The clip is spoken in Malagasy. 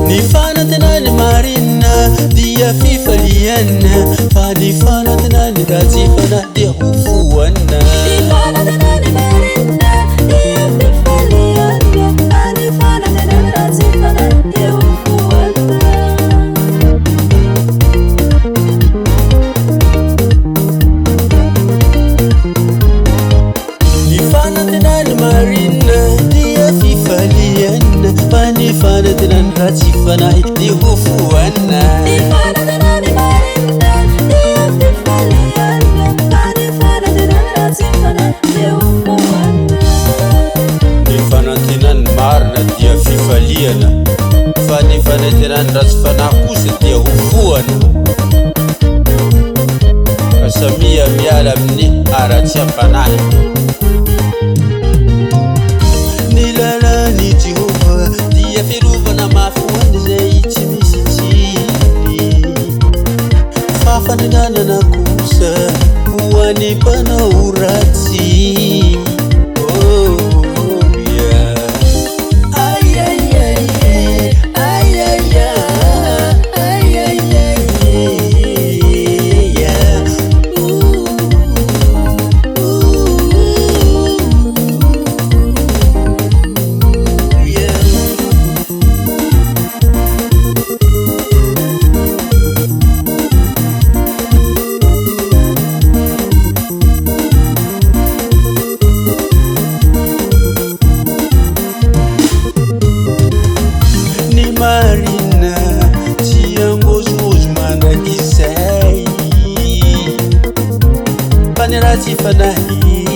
Ni Fanantenana marina dia fifaliana fa ni Fanantenana razifana dia hufuana. Ni Fanantenana marina dia fifaliana fa ni Fanantenana razifana dia hufuana. Ni Fanantenana marina dia fifaliana fa ni Fanantenana razifana dia hufuana. Ni Fanantenana marina dia fifaliana fa ni Fanantenana razifana dia hufuana. Ni Fanantenana marina dia fifaliana fa ni Fanantenana razifana kosa dia hufuana. Kasamia miala amin'ny ara-tsy-hampanahy. Ny lalàn'i Jehova dia fiarovana mafy ho an'ny izay tsy misy tsiny. Fa fananganana kosa ho an'ny mpanao ratsy. Oh, yeah. Ay, ay, ay, ay, ay, ay, ay, ay, yeah. Yeah. Ni marina tsy angozogozo mandrakizay fa ny ratsy fanahy